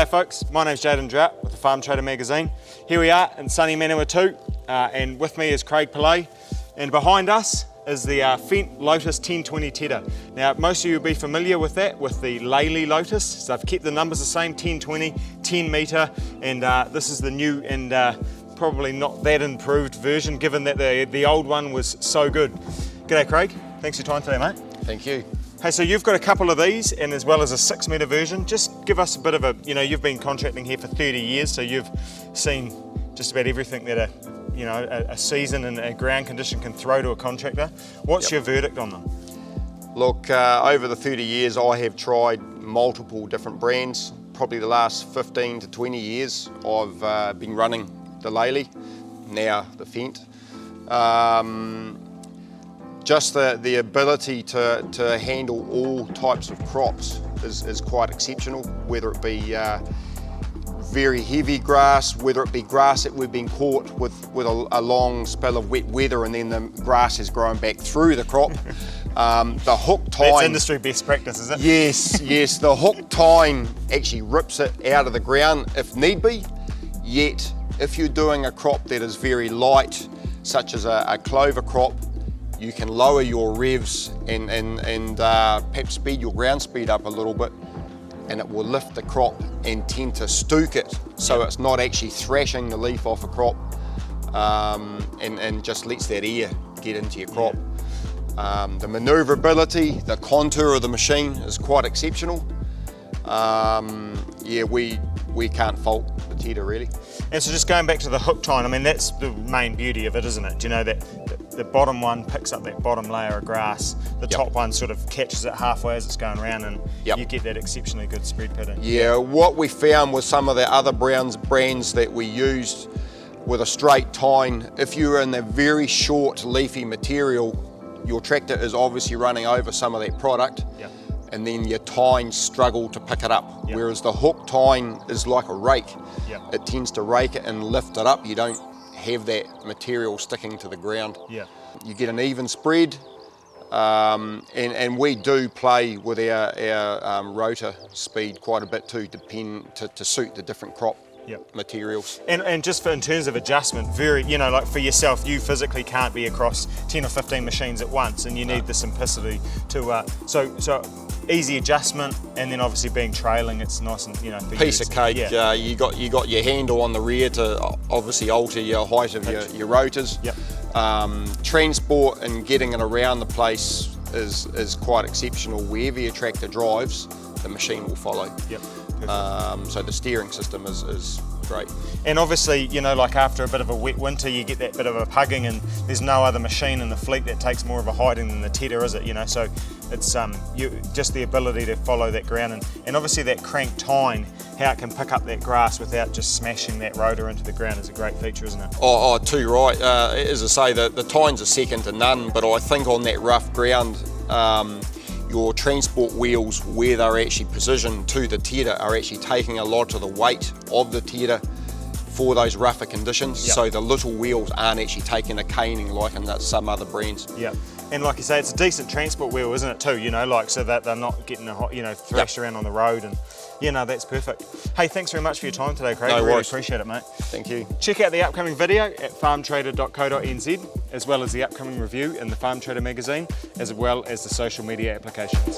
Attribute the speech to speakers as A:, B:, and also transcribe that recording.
A: G'day folks, my name's Jaiden Drought with the Farm Trader magazine. Here we are in sunny Manawatu, and with me is Craig Pillay, and behind us is the Fendt Lotus 1020T. Now most of you will be familiar with that, with the Lely Lotus, so I've kept the numbers the same, 1020, 10 metre, and this is the new and probably not that improved version, given that the old one was so good. G'day Craig, thanks for your time today mate.
B: Thank you.
A: Hey, so you've got a couple of these, and as well as a 6 metre version. Just give us a bit of a, you've been contracting here for 30 years, so you've seen just about everything that a season and a ground condition can throw to a contractor. What's your verdict on them?
B: Look, over the 30 years I have tried multiple different brands. Probably the last 15 to 20 years I've been running the Lely, now the Fendt. Just the ability to handle all types of crops is quite exceptional, whether it be very heavy grass, whether it be grass that we've been caught with a long spell of wet weather and then the grass has grown back through the crop. The hook tine...
A: That's industry best practice, is it?
B: Yes, the hook tine actually rips it out of the ground if need be, yet if you're doing a crop that is very light, such as a clover crop, you can lower your revs and perhaps speed your ground speed up a little bit, and it will lift the crop and tend to stook it so it's not actually thrashing the leaf off a crop, and just lets that air get into your crop. The manoeuvrability, the contour of the machine is quite exceptional. We can't fault the Teta really.
A: And so just going back to the hook tine, I mean that's the main beauty of it, isn't it? Do you know that the bottom one picks up that bottom layer of grass, the top one sort of catches it halfway as it's going around, and you get that exceptionally good spread pattern. Yeah,
B: what we found with some of the other brands that we used with a straight tine, if you're in a very short leafy material, your tractor is obviously running over some of that product. And then your tines struggle to pick it up. Whereas the hook tine is like a rake. It tends to rake it and lift it up. You don't have that material sticking to the ground. You get an even spread, and we do play with our rotor speed quite a bit too, to suit the different crop materials.
A: And just in terms of adjustment, very, like for yourself, you physically can't be across 10 or 15 machines at once, and you need the simplicity to, so easy adjustment, and then obviously being trailing, it's nice and, for
B: piece of cake. You got your handle on the rear to obviously alter your height of your rotors. Transport and getting it around the place is quite exceptional. Wherever your tractor drives, the machine will follow. So the steering system is great.
A: And obviously, like after a bit of a wet winter, you get that bit of a pugging, and there's no other machine in the fleet that takes more of a hiding than the Teta, is it? So it's just the ability to follow that ground, and obviously that crank tine, how it can pick up that grass without just smashing that rotor into the ground is a great feature, isn't it?
B: Oh, too right. As I say, the tines are second to none, but I think on that rough ground, your transport wheels, where they're actually positioned to the Teta, are actually taking a lot of the weight of the Teta for those rougher conditions. So the little wheels aren't actually taking a caning like in some other brands.
A: And like you say, it's a decent transport wheel, isn't it too? So that they're not getting thrashed around on the road, and that's perfect. Hey, thanks very much for your time today, Craig. I really appreciate it, mate.
B: Thank you.
A: Check out the upcoming video at farmtrader.co.nz, as well as the upcoming review in the Farm Trader magazine, as well as the social media applications.